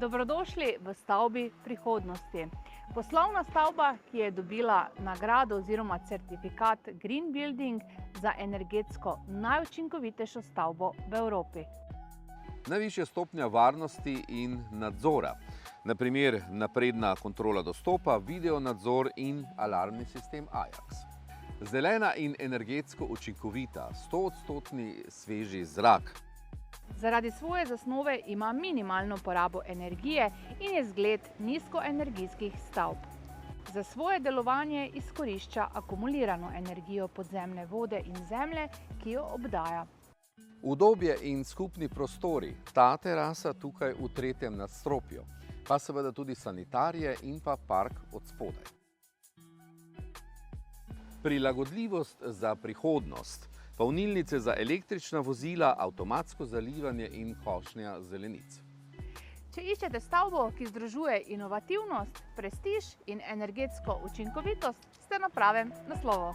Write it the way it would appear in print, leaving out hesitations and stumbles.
Dobrodošli v stavbi prihodnosti. Poslovna stavba, ki je dobila nagrado oziroma certifikat Green Building za energetsko najučinkovitejšo stavbo v Evropi. Najvišja stopnja varnosti in nadzora, na primer napredna kontrola dostopa, video nadzor in alarmni sistem Ajax. Zelena in energetsko učinkovita, 100% sveži zrak. Zaradi svoje zasnove ima minimalno porabo energije in je zgled nizkoenergijskih stavb. Za svoje delovanje izkorišča akumulirano energijo podzemne vode in zemlje, ki jo obdaja. Udobje in skupni prostori, ta terasa tukaj v 3. nadstropju, pa seveda tudi sanitarije in pa park od spodaj. Prilagodljivost za prihodnost, polnilnice za električna vozila, avtomatsko zalivanje in košnja zelenic. Če iščete stavbo, ki združuje inovativnost, prestiž in energetsko učinkovitost, ste na pravem naslovu.